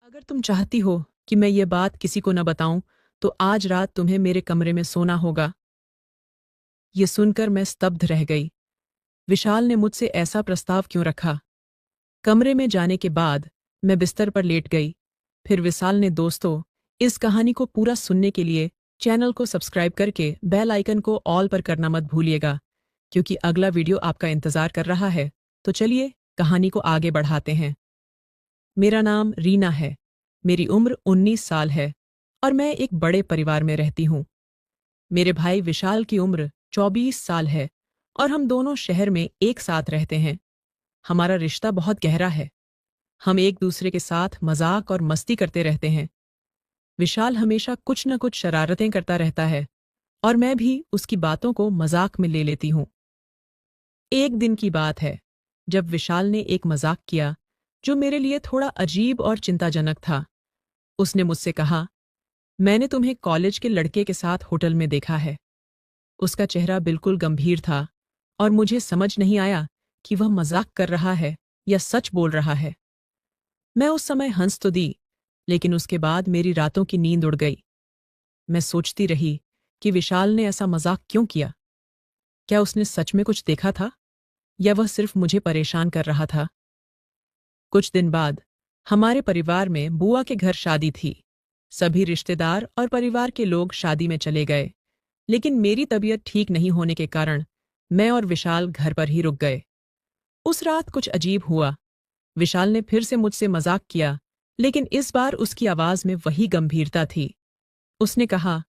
अगर तुम चाहती हो कि मैं ये बात किसी को न बताऊं, तो आज रात तुम्हें मेरे कमरे में सोना होगा। ये सुनकर मैं स्तब्ध रह गई। विशाल ने मुझसे ऐसा प्रस्ताव क्यों रखा? कमरे में जाने के बाद मैं बिस्तर पर लेट गई। फिर विशाल ने, दोस्तों, इस कहानी को पूरा सुनने के लिए चैनल को सब्सक्राइब करके बेल आइकन को ऑल पर करना मत भूलिएगा, क्योंकि अगला वीडियो आपका इंतजार कर रहा है। तो चलिए कहानी को आगे बढ़ाते हैं। मेरा नाम रीना है। मेरी उम्र 19 साल है और मैं एक बड़े परिवार में रहती हूँ। मेरे भाई विशाल की उम्र 24 साल है और हम दोनों शहर में एक साथ रहते हैं। हमारा रिश्ता बहुत गहरा है। हम एक दूसरे के साथ मजाक और मस्ती करते रहते हैं। विशाल हमेशा कुछ न कुछ शरारतें करता रहता है और मैं भी उसकी बातों को मजाक में ले लेती हूँ। एक दिन की बात है जब विशाल ने एक मजाक किया जो मेरे लिए थोड़ा अजीब और चिंताजनक था। उसने मुझसे कहा, मैंने तुम्हें कॉलेज के लड़के के साथ होटल में देखा है। उसका चेहरा बिल्कुल गंभीर था और मुझे समझ नहीं आया कि वह मजाक कर रहा है या सच बोल रहा है। मैं उस समय हंस तो दी, लेकिन उसके बाद मेरी रातों की नींद उड़ गई। मैं सोचती रही कि विशाल ने ऐसा मजाक क्यों किया। क्या उसने सच में कुछ देखा था या वह सिर्फ मुझे परेशान कर रहा था? कुछ दिन बाद हमारे परिवार में बुआ के घर शादी थी। सभी रिश्तेदार और परिवार के लोग शादी में चले गए, लेकिन मेरी तबीयत ठीक नहीं होने के कारण मैं और विशाल घर पर ही रुक गए। उस रात कुछ अजीब हुआ। विशाल ने फिर से मुझसे मजाक किया, लेकिन इस बार उसकी आवाज में वही गंभीरता थी। उसने कहा,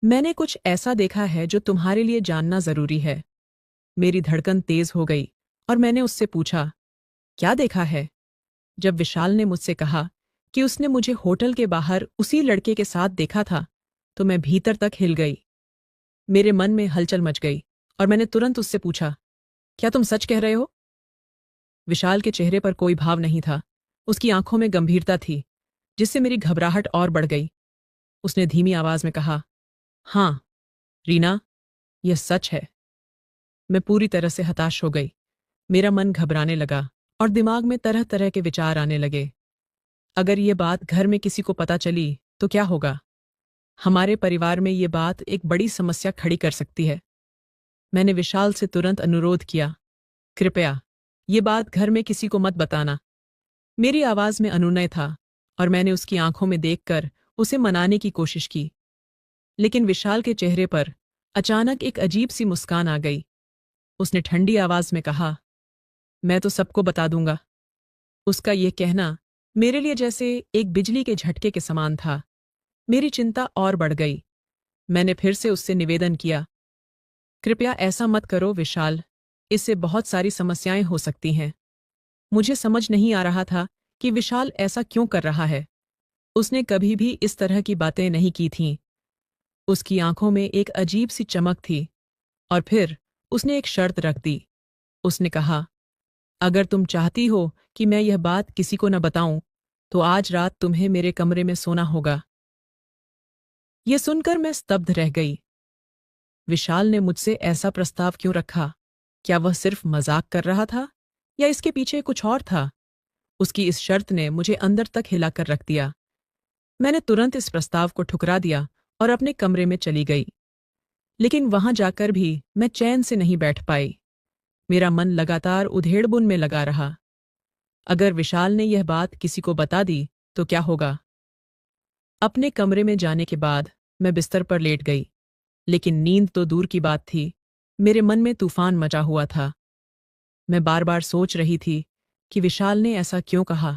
मैंने कुछ ऐसा देखा है जो तुम्हारे लिए जानना जरूरी है। मेरी धड़कन तेज हो गई और मैंने उससे पूछा, क्या देखा है? जब विशाल ने मुझसे कहा कि उसने मुझे होटल के बाहर उसी लड़के के साथ देखा था, तो मैं भीतर तक हिल गई। मेरे मन में हलचल मच गई और मैंने तुरंत उससे पूछा, क्या तुम सच कह रहे हो? विशाल के चेहरे पर कोई भाव नहीं था। उसकी आंखों में गंभीरता थी, जिससे मेरी घबराहट और बढ़ गई। उसने धीमी आवाज में कहा, हाँ रीना, यह सच है। मैं पूरी तरह से हताश हो गई। मेरा मन घबराने लगा और दिमाग में तरह तरह के विचार आने लगे। अगर ये बात घर में किसी को पता चली तो क्या होगा? हमारे परिवार में ये बात एक बड़ी समस्या खड़ी कर सकती है। मैंने विशाल से तुरंत अनुरोध किया, कृपया ये बात घर में किसी को मत बताना। मेरी आवाज में अनुनय था और मैंने उसकी आंखों में देखकर उसे मनाने की कोशिश की। लेकिन विशाल के चेहरे पर अचानक एक अजीब सी मुस्कान आ गई। उसने ठंडी आवाज में कहा, मैं तो सबको बता दूंगा। उसका यह कहना मेरे लिए जैसे एक बिजली के झटके के समान था। मेरी चिंता और बढ़ गई। मैंने फिर से उससे निवेदन किया, कृपया ऐसा मत करो विशाल, इससे बहुत सारी समस्याएं हो सकती हैं। मुझे समझ नहीं आ रहा था कि विशाल ऐसा क्यों कर रहा है। उसने कभी भी इस तरह की बातें नहीं की थीं। उसकी आंखों में एक अजीब सी चमक थी और फिर उसने एक शर्त रख दी। उसने कहा, अगर तुम चाहती हो कि मैं यह बात किसी को न बताऊं, तो आज रात तुम्हें मेरे कमरे में सोना होगा। यह सुनकर मैं स्तब्ध रह गई। विशाल ने मुझसे ऐसा प्रस्ताव क्यों रखा? क्या वह सिर्फ मजाक कर रहा था या इसके पीछे कुछ और था? उसकी इस शर्त ने मुझे अंदर तक हिलाकर रख दिया। मैंने तुरंत इस प्रस्ताव को ठुकरा दिया और अपने कमरे में चली गई। लेकिन वहां जाकर भी मैं चैन से नहीं बैठ पाई। मेरा मन लगातार उधेड़बुन में लगा रहा। अगर विशाल ने यह बात किसी को बता दी तो क्या होगा? अपने कमरे में जाने के बाद मैं बिस्तर पर लेट गई, लेकिन नींद तो दूर की बात थी। मेरे मन में तूफान मचा हुआ था। मैं बार बार सोच रही थी कि विशाल ने ऐसा क्यों कहा।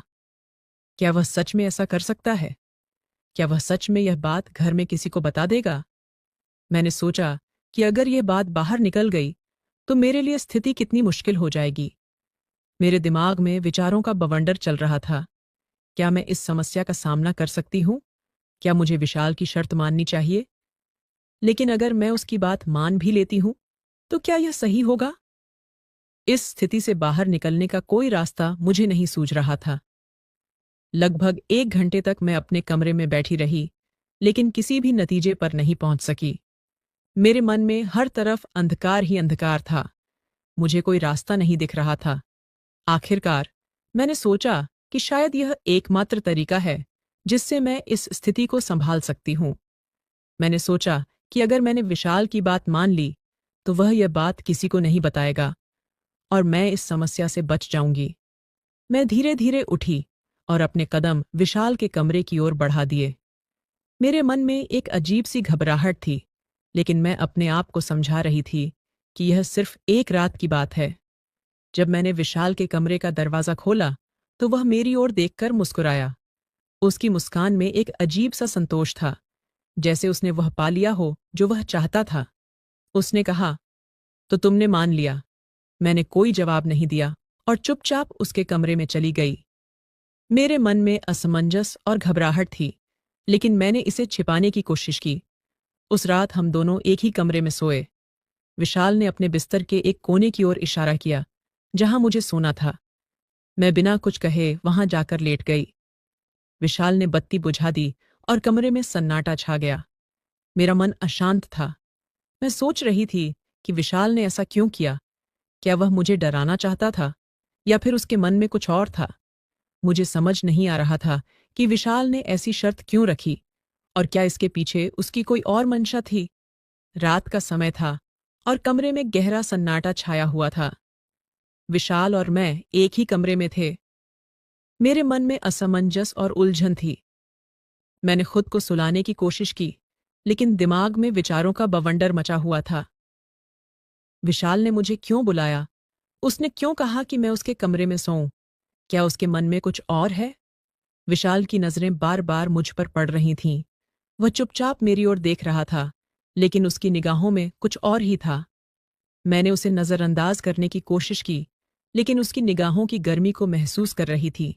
क्या वह सच में ऐसा कर सकता है? क्या वह सच में यह बात घर में किसी को बता देगा? मैंने सोचा कि अगर यह बात बाहर निकल गई तो मेरे लिए स्थिति कितनी मुश्किल हो जाएगी। मेरे दिमाग में विचारों का बवंडर चल रहा था। क्या मैं इस समस्या का सामना कर सकती हूँ? क्या मुझे विशाल की शर्त माननी चाहिए? लेकिन अगर मैं उसकी बात मान भी लेती हूं, तो क्या यह सही होगा? इस स्थिति से बाहर निकलने का कोई रास्ता मुझे नहीं सूझ रहा था। लगभग 1 घंटे तक मैं अपने कमरे में बैठी रही, लेकिन किसी भी नतीजे पर नहीं पहुंच सकी। मेरे मन में हर तरफ अंधकार ही अंधकार था। मुझे कोई रास्ता नहीं दिख रहा था। आखिरकार मैंने सोचा कि शायद यह एकमात्र तरीका है जिससे मैं इस स्थिति को संभाल सकती हूँ। मैंने सोचा कि अगर मैंने विशाल की बात मान ली तो वह यह बात किसी को नहीं बताएगा और मैं इस समस्या से बच जाऊंगी। मैं धीरे धीरे उठी और अपने कदम विशाल के कमरे की ओर बढ़ा दिए। मेरे मन में एक अजीब सी घबराहट थी, लेकिन मैं अपने आप को समझा रही थी कि यह सिर्फ एक रात की बात है। जब मैंने विशाल के कमरे का दरवाजा खोला तो वह मेरी ओर देखकर मुस्कुराया। उसकी मुस्कान में एक अजीब सा संतोष था, जैसे उसने वह पा लिया हो जो वह चाहता था। उसने कहा, तो तुमने मान लिया। मैंने कोई जवाब नहीं दिया और चुपचाप उसके कमरे में चली गई। मेरे मन में असमंजस और घबराहट थी, लेकिन मैंने इसे छिपाने की कोशिश की। उस रात हम दोनों एक ही कमरे में सोए। विशाल ने अपने बिस्तर के एक कोने की ओर इशारा किया, जहां मुझे सोना था। मैं बिना कुछ कहे वहां जाकर लेट गई। विशाल ने बत्ती बुझा दी और कमरे में सन्नाटा छा गया। मेरा मन अशांत था। मैं सोच रही थी कि विशाल ने ऐसा क्यों किया। क्या वह मुझे डराना चाहता था या फिर उसके मन में कुछ और था। मुझे समझ नहीं आ रहा था कि विशाल ने ऐसी शर्त क्यों रखी और क्या इसके पीछे उसकी कोई और मंशा थी। रात का समय था और कमरे में गहरा सन्नाटा छाया हुआ था। विशाल और मैं एक ही कमरे में थे। मेरे मन में असमंजस और उलझन थी। मैंने खुद को सुलाने की कोशिश की, लेकिन दिमाग में विचारों का बवंडर मचा हुआ था। विशाल ने मुझे क्यों बुलाया? उसने क्यों कहा कि मैं उसके कमरे में सोऊं? क्या उसके मन में कुछ और है? विशाल की नजरें बार बार मुझ पर पड़ रही थीं। वह चुपचाप मेरी ओर देख रहा था, लेकिन उसकी निगाहों में कुछ और ही था। मैंने उसे नजरअंदाज करने की कोशिश की, लेकिन उसकी निगाहों की गर्मी को महसूस कर रही थी।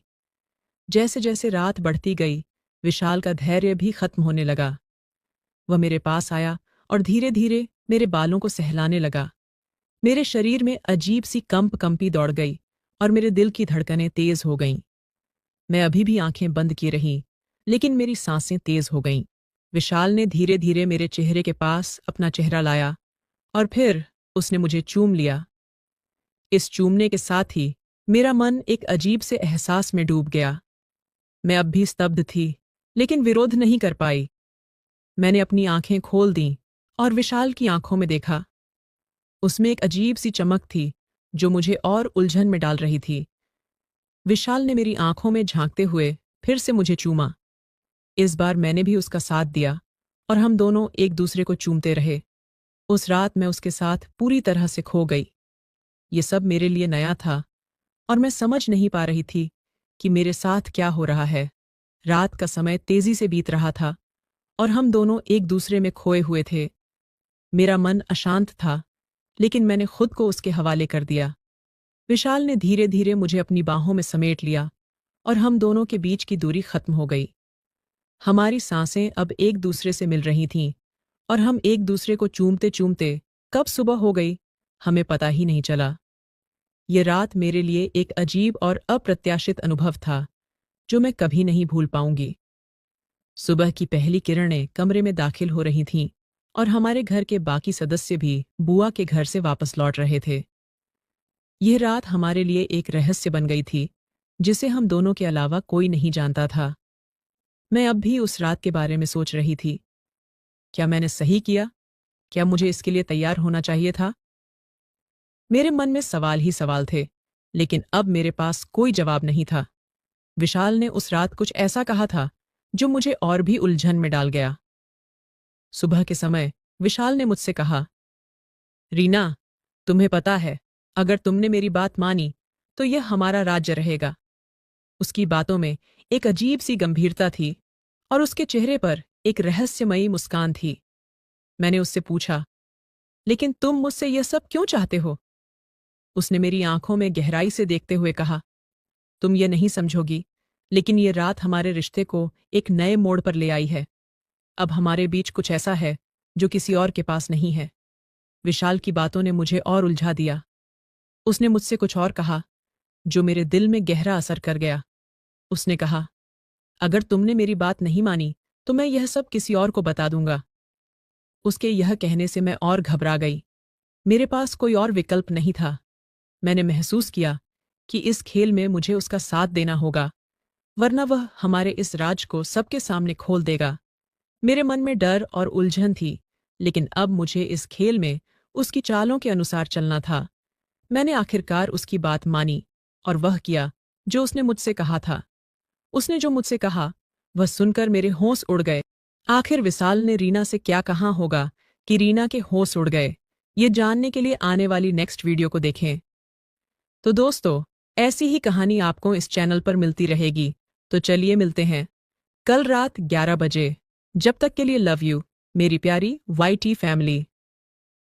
जैसे जैसे रात बढ़ती गई, विशाल का धैर्य भी खत्म होने लगा। वह मेरे पास आया और धीरे धीरे मेरे बालों को सहलाने लगा। मेरे शरीर में अजीब सी कंपी दौड़ गई और मेरे दिल की धड़कनें तेज हो गईं। मैं अभी भी आंखें बंद किए रही, लेकिन मेरी सांसें तेज हो गईं। विशाल ने धीरे धीरे मेरे चेहरे के पास अपना चेहरा लाया और फिर उसने मुझे चूम लिया। इस चूमने के साथ ही मेरा मन एक अजीब से एहसास में डूब गया। मैं अब भी स्तब्ध थी, लेकिन विरोध नहीं कर पाई। मैंने अपनी आंखें खोल दीं और विशाल की आंखों में देखा। उसमें एक अजीब सी चमक थी जो मुझे और उलझन में डाल रही थी। विशाल ने मेरी आंखों में झांकते हुए फिर से मुझे चूमा। इस बार मैंने भी उसका साथ दिया और हम दोनों एक दूसरे को चूमते रहे। उस रात मैं उसके साथ पूरी तरह से खो गई। ये सब मेरे लिए नया था और मैं समझ नहीं पा रही थी कि मेरे साथ क्या हो रहा है। रात का समय तेजी से बीत रहा था और हम दोनों एक दूसरे में खोए हुए थे। मेरा मन अशांत था, लेकिन मैंने खुद को उसके हवाले कर दिया। विशाल ने धीरे धीरे मुझे अपनी बाहों में समेट लिया और हम दोनों के बीच की दूरी खत्म हो गई। हमारी सांसें अब एक दूसरे से मिल रही थीं और हम एक दूसरे को चूमते चूमते कब सुबह हो गई, हमें पता ही नहीं चला। ये रात मेरे लिए एक अजीब और अप्रत्याशित अनुभव था, जो मैं कभी नहीं भूल पाऊंगी। सुबह की पहली किरणें कमरे में दाखिल हो रही थीं और हमारे घर के बाकी सदस्य भी बुआ के घर से वापस लौट रहे थे। यह रात हमारे लिए एक रहस्य बन गई थी, जिसे हम दोनों के अलावा कोई नहीं जानता था। मैं अब भी उस रात के बारे में सोच रही थी। क्या मैंने सही किया? क्या मुझे इसके लिए तैयार होना चाहिए था? मेरे मन में सवाल ही सवाल थे, लेकिन अब मेरे पास कोई जवाब नहीं था। विशाल ने उस रात कुछ ऐसा कहा था जो मुझे और भी उलझन में डाल गया। सुबह के समय विशाल ने मुझसे कहा, रीना, तुम्हें पता है, अगर तुमने मेरी बात मानी तो यह हमारा राज्य रहेगा। उसकी बातों में एक अजीब सी गंभीरता थी और उसके चेहरे पर एक रहस्यमयी मुस्कान थी। मैंने उससे पूछा, लेकिन तुम मुझसे यह सब क्यों चाहते हो? उसने मेरी आंखों में गहराई से देखते हुए कहा, तुम ये नहीं समझोगी, लेकिन ये रात हमारे रिश्ते को एक नए मोड़ पर ले आई है। अब हमारे बीच कुछ ऐसा है जो किसी और के पास नहीं है। विशाल की बातों ने मुझे और उलझा दिया। उसने मुझसे कुछ और कहा जो मेरे दिल में गहरा असर कर गया। उसने कहा, अगर तुमने मेरी बात नहीं मानी तो मैं यह सब किसी और को बता दूंगा। उसके यह कहने से मैं और घबरा गई। मेरे पास कोई और विकल्प नहीं था। मैंने महसूस किया कि इस खेल में मुझे उसका साथ देना होगा, वरना वह हमारे इस राज को सबके सामने खोल देगा। मेरे मन में डर और उलझन थी, लेकिन अब मुझे इस खेल में उसकी चालों के अनुसार चलना था। मैंने आखिरकार उसकी बात मानी और वह किया जो उसने मुझसे कहा था। उसने जो मुझसे कहा, वह सुनकर मेरे होश उड़ गए। आखिर विशाल ने रीना से क्या कहा होगा कि रीना के होश उड़ गए? ये जानने के लिए आने वाली नेक्स्ट वीडियो को देखें। तो दोस्तों, ऐसी ही कहानी आपको इस चैनल पर मिलती रहेगी। तो चलिए मिलते हैं कल रात 11 बजे। जब तक के लिए लव यू, मेरी प्यारी YT फैमिली।